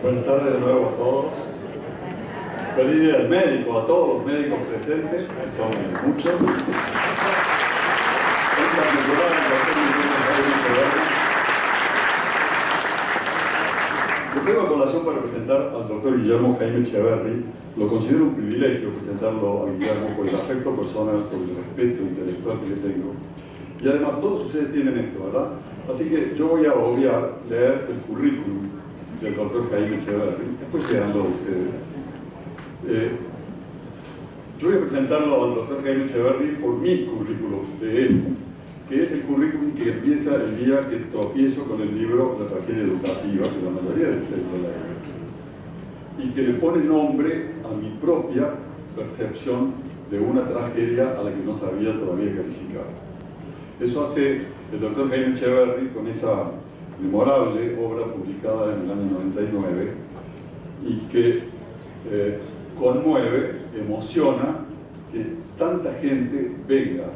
Buenas tardes de nuevo a todos. Feliz día del médico, a todos los médicos presentes, que son muchos. Lo tengo a colación para presentar al doctor Guillermo Jaime Echeverri. Lo considero un privilegio presentarlo a Guillermo por el afecto personal, por el respeto intelectual que le tengo. Y además todos ustedes tienen esto, ¿verdad? Así que yo voy a obviar leer el currículum del doctor Jaime Echeverri, después quedando a ustedes. Yo voy a presentarlo al doctor Jaime Echeverri por mi currículum de él, que es el currículum que empieza el día que tropiezo con el libro La tragedia educativa, que la mayoría de ustedes lo leen, y que le pone nombre a mi propia percepción de una tragedia a la que no sabía todavía calificar. Eso hace el doctor Jaime Echeverri con esa memorable obra publicada en el año 99 y que conmueve, emociona que tanta gente venga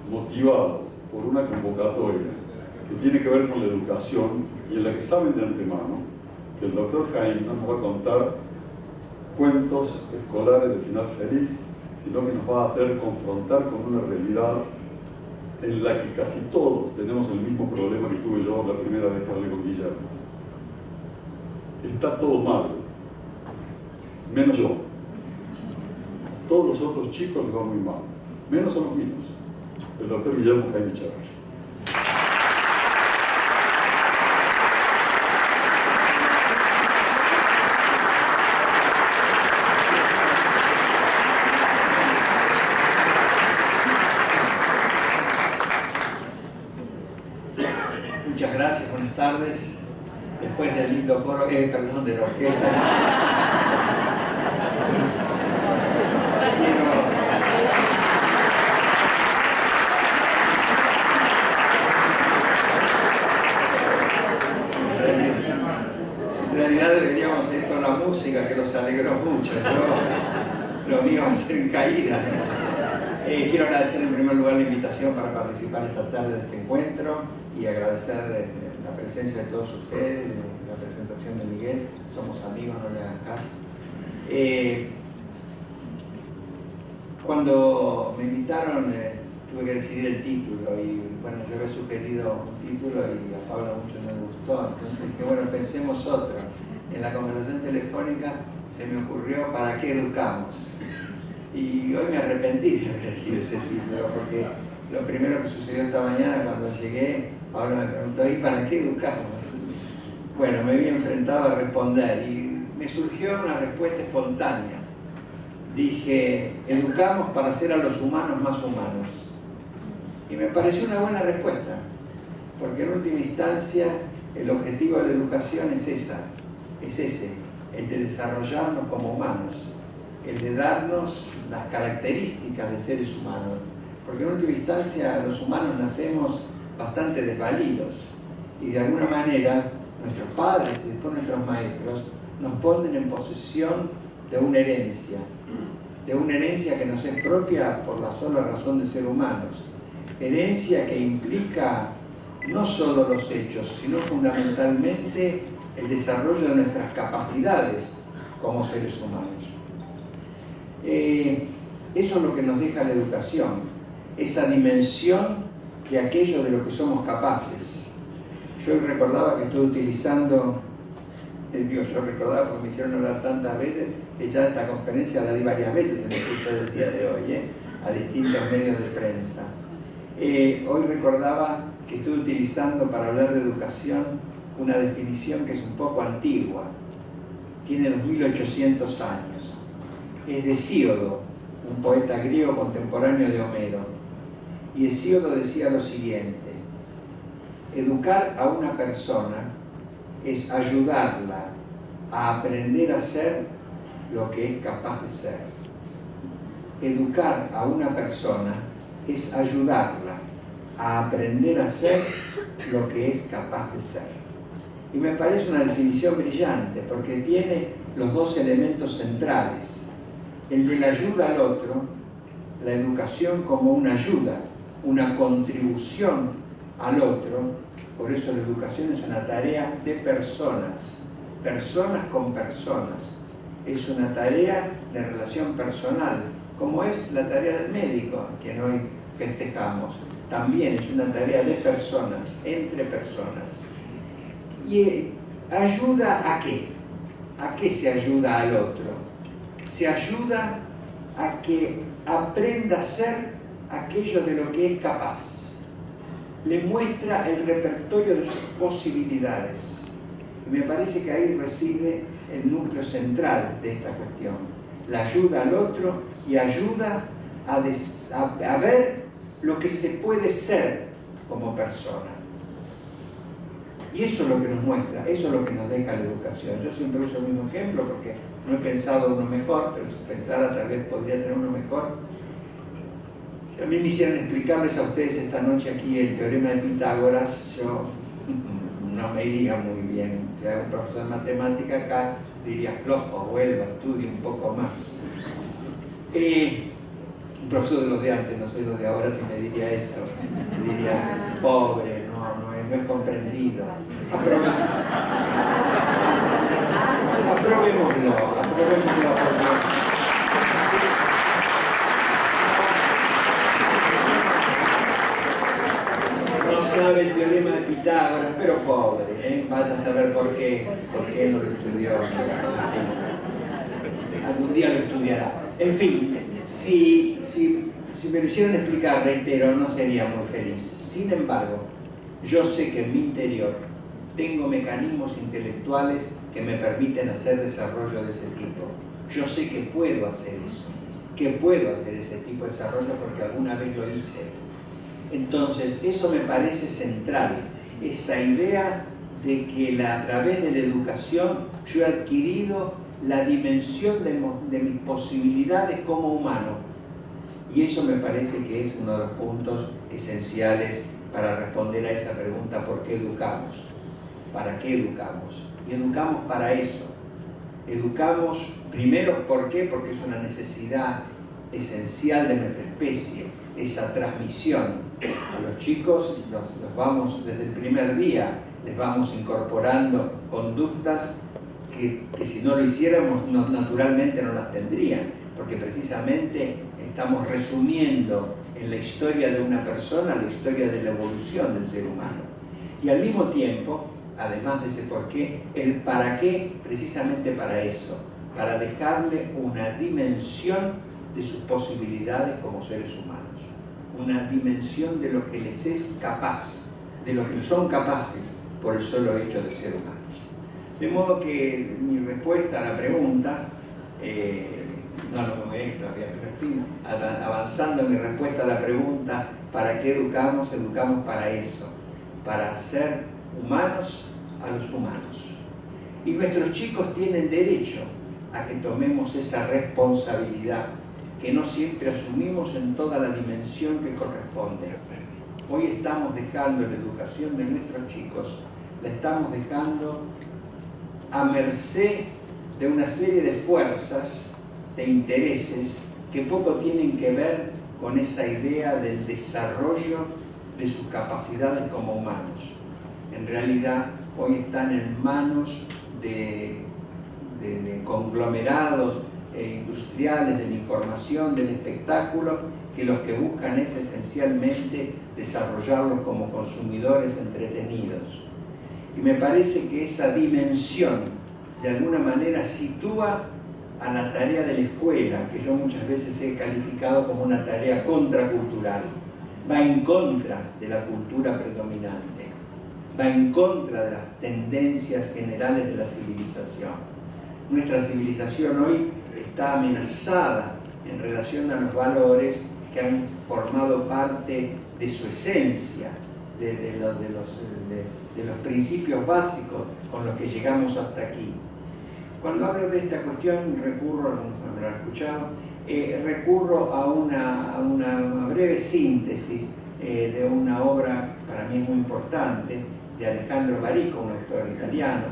motivada por una convocatoria que tiene que ver con la educación y en la que saben de antemano que el doctor Jaime no nos va a contar cuentos escolares de final feliz, sino que nos va a hacer confrontar con una realidad en la que casi todos tenemos el mismo problema que tuve yo la primera vez que hablé con Guillermo. Está todo mal, menos yo. Todos los otros chicos les va muy mal, menos a los míos. El doctor Guillermo Jaime Echeverri. Muchas gracias, buenas tardes. Después del lindo coro, perdón, de la orquesta. En realidad deberíamos ir con la música, que los alegró mucho. Lo mío va a ser en caída. Quiero agradecer en primer lugar la invitación para participar esta tarde de este encuentro y agradecer la presencia de todos ustedes, la presentación de Miguel. Somos amigos, no le hagan caso. Cuando me invitaron tuve que decidir el título y bueno, yo había sugerido un título y a Pablo mucho no le gustó, entonces que bueno, pensemos otro. En la conversación telefónica se me ocurrió ¿para qué educamos? Y hoy me arrepentí de haber elegido ese título porque lo primero que sucedió esta mañana cuando llegué, Pablo me preguntó ¿y para qué educamos? Bueno, me vi enfrentado a responder y me surgió una respuesta espontánea. Dije, educamos para hacer a los humanos más humanos. Y me pareció una buena respuesta, porque en última instancia el objetivo de la educación es ese, el de desarrollarnos como humanos, el de darnos las características de seres humanos, porque en última instancia los humanos nacemos bastante desvalidos y de alguna manera nuestros padres y después nuestros maestros nos ponen en posesión de una herencia que nos es propia por la sola razón de ser humanos, herencia que implica no solo los hechos, sino fundamentalmente el desarrollo de nuestras capacidades como seres humanos. Eso es lo que nos deja la educación, esa dimensión de aquello de lo que somos capaces. Yo recordaba que estoy utilizando, yo recordaba porque me hicieron hablar tantas veces, que ya esta conferencia la di varias veces en el curso del día de hoy, a distintos medios de prensa. Hoy recordaba que estoy utilizando para hablar de educación una definición que es un poco antigua, tiene 2800 años. Es de Hesíodo, un poeta griego contemporáneo de Homero. Y Hesíodo decía lo siguiente: educar a una persona es ayudarla a aprender a ser lo que es capaz de ser. Educar a una persona es ayudarla a aprender a ser lo que es capaz de ser. Y me parece una definición brillante porque tiene los dos elementos centrales: el de la ayuda al otro, la educación como una ayuda, una contribución al otro. Por eso la educación es una tarea de personas personas con personas. Es una tarea de relación personal, como es la tarea del médico, que hoy festejamos. También es una tarea de personas, entre personas. ¿Y ayuda a qué? ¿A qué se ayuda al otro? Se ayuda a que aprenda a ser aquello de lo que es capaz. Le muestra el repertorio de sus posibilidades. Y me parece que ahí reside el núcleo central de esta cuestión. La ayuda al otro y ayuda a ver lo que se puede ser como persona. Y eso es lo que nos muestra, eso es lo que nos deja la educación. Yo siempre uso el mismo ejemplo porque no he pensado uno mejor, pero si pensara tal vez podría tener uno mejor. Si a mí me hicieran explicarles a ustedes esta noche aquí el teorema de Pitágoras, yo no me iría muy bien. Si hay un profesor de matemática acá, diría flojo, vuelva, estudie un poco más. Un profesor de los de antes, no sé los de ahora, si me diría eso, diría pobre, no es comprendido. Aprobémoslo. No sabe el teorema de Pitágoras, pero pobre, vaya a saber por qué no lo estudió. Algún día lo estudiará. En fin, si me lo hicieran explicar, reitero, no sería muy feliz. Sin embargo, yo sé que en mi interior tengo mecanismos intelectuales que me permiten hacer desarrollo de ese tipo. Yo sé que puedo hacer eso, que puedo hacer ese tipo de desarrollo porque alguna vez lo hice. Entonces, eso me parece central, esa idea de que a través de la educación yo he adquirido la dimensión de mis posibilidades como humano. Y eso me parece que es uno de los puntos esenciales para responder a esa pregunta: ¿por qué educamos? ¿Para qué educamos? Y educamos para eso. Educamos primero, ¿por qué? Porque es una necesidad esencial de nuestra especie, esa transmisión. A los chicos los vamos desde el primer día, les vamos incorporando conductas que si no lo hiciéramos naturalmente no las tendrían, porque precisamente estamos resumiendo en la historia de una persona la historia de la evolución del ser humano. Y al mismo tiempo, además de ese por qué, el para qué, precisamente para eso, para dejarle una dimensión de sus posibilidades como seres humanos, una dimensión de lo que les es capaz, de lo que son capaces por el solo hecho de ser humanos. De modo que mi respuesta a la pregunta, no me voy a ir todavía, pero en fin, avanzando en mi respuesta a la pregunta, ¿para qué educamos? Educamos para eso, para hacer humanos a los humanos. Y nuestros chicos tienen derecho a que tomemos esa responsabilidad que no siempre asumimos en toda la dimensión que corresponde. Hoy estamos dejando la educación de nuestros chicos, la estamos dejando a merced de una serie de fuerzas, de intereses que poco tienen que ver con esa idea del desarrollo de sus capacidades como humanos. En realidad, hoy están en manos de conglomerados industriales de la información, del espectáculo, que lo que buscan es esencialmente desarrollarlos como consumidores entretenidos. Y me parece que esa dimensión de alguna manera sitúa a la tarea de la escuela, que yo muchas veces he calificado como una tarea contracultural. Va en contra de la cultura predominante, va en contra de las tendencias generales de la civilización. Nuestra civilización hoy está amenazada en relación a los valores que han formado parte de su esencia, de los principios básicos con los que llegamos hasta aquí. Cuando hablo de esta cuestión recurro, no me lo han escuchado, recurro a una breve síntesis de una obra para mí muy importante de Alejandro Barico, un autor italiano,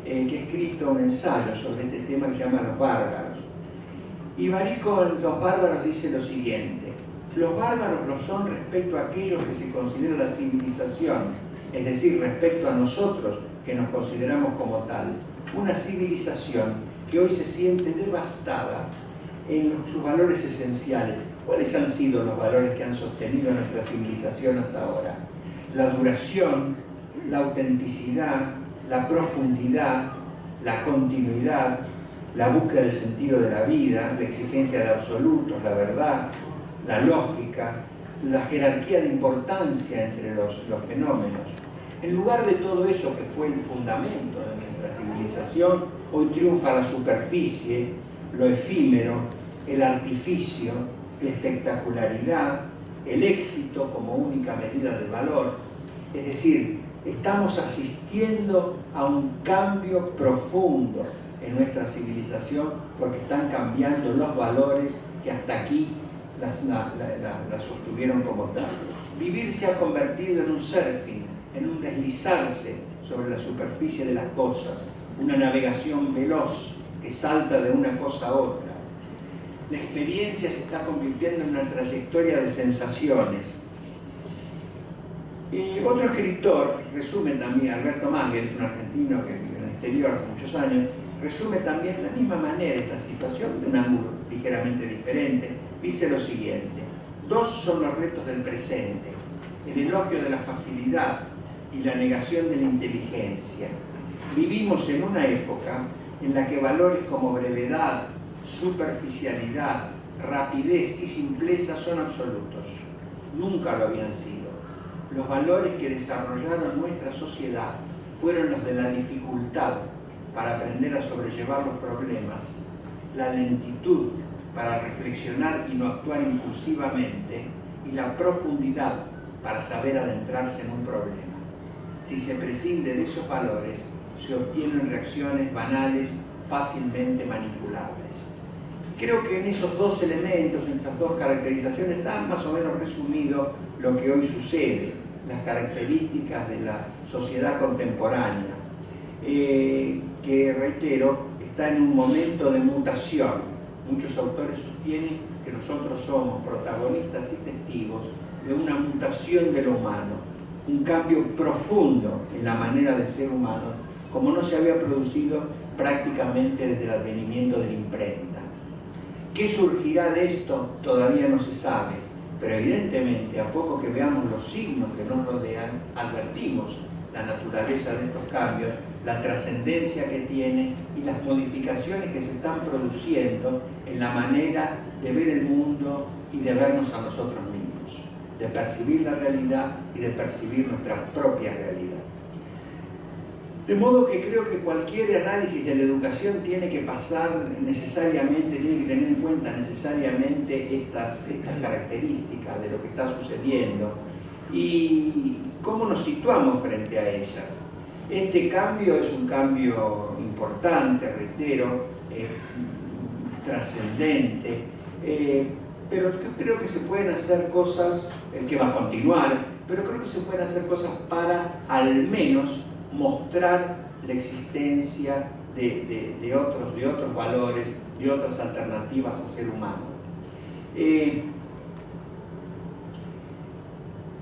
que ha escrito un ensayo sobre este tema que se llama Los bárbaros. Y Barico en Los bárbaros dice lo siguiente: los bárbaros lo son respecto a aquellos que se considera la civilización, es decir, respecto a nosotros que nos consideramos como tal. una civilización que hoy se siente devastada en sus valores esenciales. ¿Cuáles han sido los valores que han sostenido nuestra civilización hasta ahora? La duración, la autenticidad, la profundidad, la continuidad, la búsqueda del sentido de la vida, la exigencia de absolutos, la verdad, la lógica, la jerarquía de importancia entre los fenómenos. En lugar de todo eso que fue el fundamento de nuestra civilización, hoy triunfa la superficie, lo efímero, el artificio, la espectacularidad, el éxito como única medida del valor. Es decir, estamos asistiendo a un cambio profundo en nuestra civilización porque están cambiando los valores que hasta aquí las sostuvieron como tal. Vivir se ha convertido en un surfing, en un deslizarse sobre la superficie de las cosas, una navegación veloz que salta de una cosa a otra. La experiencia se está convirtiendo en una trayectoria de sensaciones. Otro escritor resume también, Alberto Mangel, es un argentino que vive en el exterior hace muchos años, resume también de la misma manera esta situación de un ángulo ligeramente diferente. Dice lo siguiente: dos son los retos del presente, el elogio de la facilidad y la negación de la inteligencia. Vivimos en una época en la que valores como brevedad, superficialidad, rapidez y simpleza son absolutos. Nunca lo habían sido. Los valores que desarrollaron nuestra sociedad fueron los de la dificultad para aprender a sobrellevar los problemas, la lentitud para reflexionar y no actuar impulsivamente, y la profundidad para saber adentrarse en un problema. Si se prescinde de esos valores, se obtienen reacciones banales fácilmente manipulables. Creo que en esos dos elementos, en esas dos caracterizaciones, está más o menos resumido lo que hoy sucede, las características de la sociedad contemporánea, que, reitero, está en un momento de mutación. Muchos autores sostienen que nosotros somos protagonistas y testigos de una mutación de lo humano, un cambio profundo en la manera de ser humano, como no se había producido prácticamente desde el advenimiento de la imprenta. ¿Qué surgirá de esto? Todavía no se sabe, pero evidentemente a poco que veamos los signos que nos rodean, advertimos la naturaleza de estos cambios, la trascendencia que tiene y las modificaciones que se están produciendo en la manera de ver el mundo y de vernos a nosotros mismos, de percibir la realidad y de percibir nuestra propia realidad. De modo que creo que cualquier análisis de la educación tiene que pasar necesariamente, tiene que tener en cuenta necesariamente estas características de lo que está sucediendo y cómo nos situamos frente a ellas. Este cambio es un cambio importante, reitero, trascendente, pero yo creo que se pueden hacer cosas, que va a continuar, pero creo que se pueden hacer cosas para al menos mostrar la existencia de otros valores, de otras alternativas a ser humano.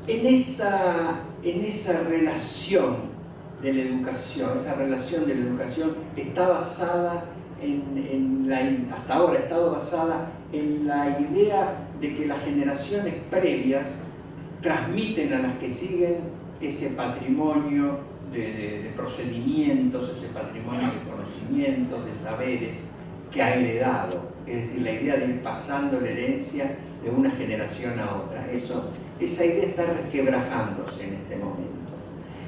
En esa relación de la educación, esa relación de la educación está basada hasta ahora ha estado basada en la idea de que las generaciones previas transmiten a las que siguen ese patrimonio de procedimientos, ese patrimonio de conocimientos, de saberes que ha heredado. Es decir, la idea de ir pasando la herencia de una generación a otra. Esa idea está resquebrajándose en este momento.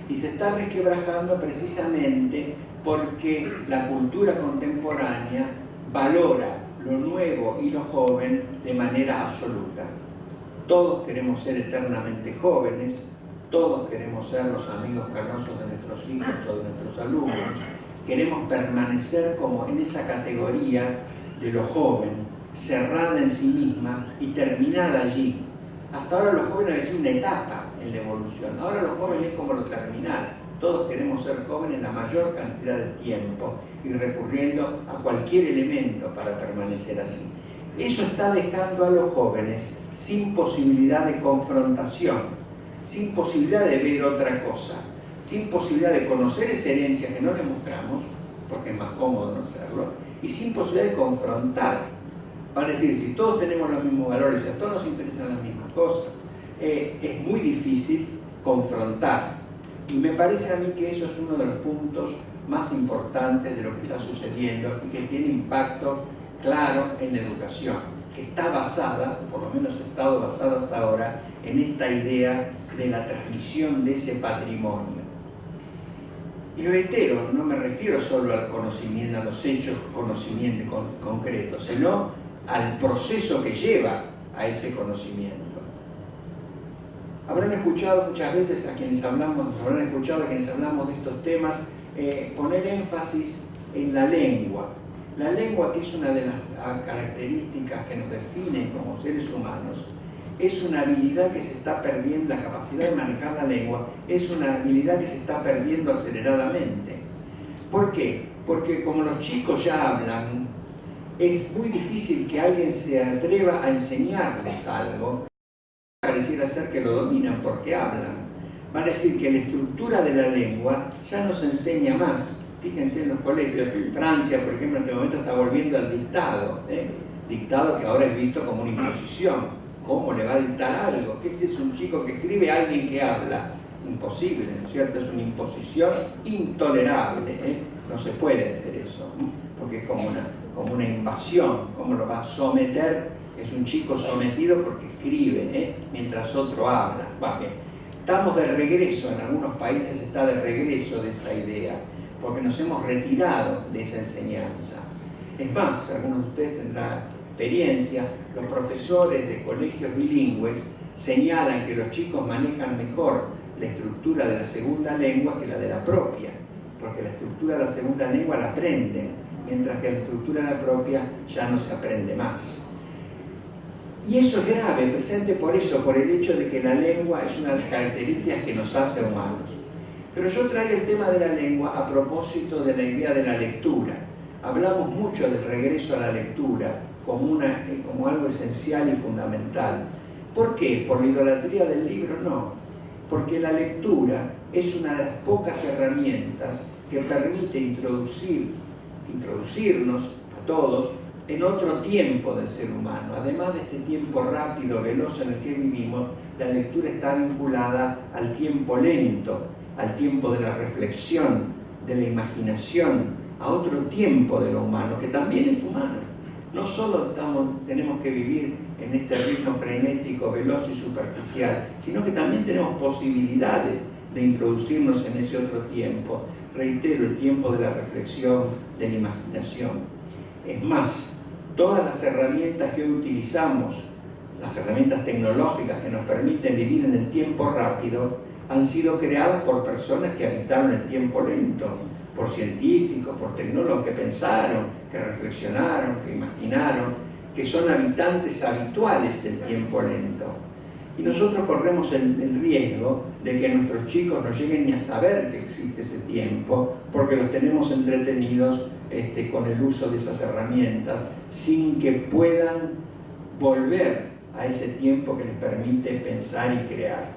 Y se está resquebrajando precisamente porque la cultura contemporánea valora lo nuevo y lo joven de manera absoluta. Todos queremos ser eternamente jóvenes, todos queremos ser los amigos canosos de nuestros hijos o de nuestros alumnos. Queremos permanecer como en esa categoría de lo joven, cerrada en sí misma y terminada allí. Hasta ahora los jóvenes es una etapa en la evolución, ahora los jóvenes es como lo terminal. Todos queremos ser jóvenes la mayor cantidad de tiempo y recurriendo a cualquier elemento para permanecer así. Eso está dejando a los jóvenes sin posibilidad de confrontación, sin posibilidad de ver otra cosa, sin posibilidad de conocer esa herencia que no le mostramos porque es más cómodo no hacerlo, y sin posibilidad de confrontar. Van a decir, si todos tenemos los mismos valores, si a todos nos interesan las mismas cosas, es muy difícil confrontar. Y me parece a mí que eso es uno de los puntos más importantes de lo que está sucediendo y que tiene impacto claro en la educación, que está basada, o por lo menos ha estado basada hasta ahora, en esta idea de la transmisión de ese patrimonio. Y reitero, no me refiero solo al conocimiento, a los hechos conocimiento concretos, sino al proceso que lleva a ese conocimiento. Habrán escuchado muchas veces a quienes hablamos, de estos temas poner énfasis en la lengua. La lengua, que es una de las características que nos define como seres humanos, es una habilidad que se está perdiendo, la capacidad de manejar la lengua es una habilidad que se está perdiendo aceleradamente. ¿Por qué? Porque como los chicos ya hablan, es muy difícil que alguien se atreva a enseñarles algo. Pareciera ser que lo dominan porque hablan. Van a decir que la estructura de la lengua ya no se enseña más. Fíjense en los colegios. Francia, por ejemplo, en este momento está volviendo al dictado. Dictado que ahora es visto como una imposición. ¿Cómo le va a dictar algo? ¿Qué es un chico que escribe a alguien que habla? Imposible, ¿no es cierto? Es una imposición intolerable. No se puede hacer eso, porque es como una invasión. ¿Cómo lo va a someter? Es un chico sometido porque escribe, mientras otro habla. Bien. Estamos de regreso, en algunos países está de regreso de esa idea, porque nos hemos retirado de esa enseñanza. Es más, algunos de ustedes tendrán experiencia, los profesores de colegios bilingües señalan que los chicos manejan mejor la estructura de la segunda lengua que la de la propia, porque la estructura de la segunda lengua la aprenden, mientras que la estructura de la propia ya no se aprende más. Y eso es grave, presente por eso, por el hecho de que la lengua es una de las características que nos hace humanos. Pero yo traigo el tema de la lengua a propósito de la idea de la lectura. Hablamos mucho del regreso a la lectura como algo esencial y fundamental. ¿Por qué? ¿Por la idolatría del libro? No. Porque la lectura es una de las pocas herramientas que permite introducirnos a todos en otro tiempo del ser humano. Además de este tiempo rápido, veloz en el que vivimos, la lectura está vinculada al tiempo lento, al tiempo de la reflexión, de la imaginación, a otro tiempo de lo humano, que también es humano. No solo tenemos que vivir en este ritmo frenético, veloz y superficial, sino que también tenemos posibilidades de introducirnos en ese otro tiempo. Reitero, el tiempo de la reflexión, de la imaginación. Es más, todas las herramientas que hoy utilizamos, las herramientas tecnológicas que nos permiten vivir en el tiempo rápido, han sido creadas por personas que habitaron el tiempo lento, por científicos, por tecnólogos que pensaron, que reflexionaron, que imaginaron, que son habitantes habituales del tiempo lento. Y nosotros corremos el riesgo de que nuestros chicos no lleguen ni a saber que existe ese tiempo, porque los tenemos entretenidos con el uso de esas herramientas, sin que puedan volver a ese tiempo que les permite pensar y crear.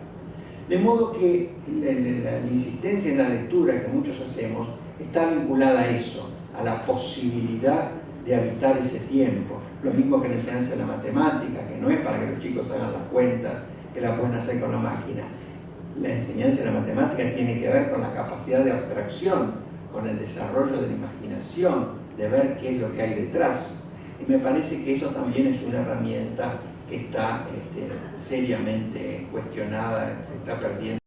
De modo que la insistencia en la lectura que muchos hacemos está vinculada a eso, a la posibilidad de habitar ese tiempo. Lo mismo que la enseñanza de la matemática, que no es para que los chicos hagan las cuentas, que la pueden hacer con la máquina. La enseñanza de la matemática tiene que ver con la capacidad de abstracción, con el desarrollo de la imaginación, de ver qué es lo que hay detrás. Y me parece que eso también es una herramienta que está seriamente cuestionada, se está perdiendo.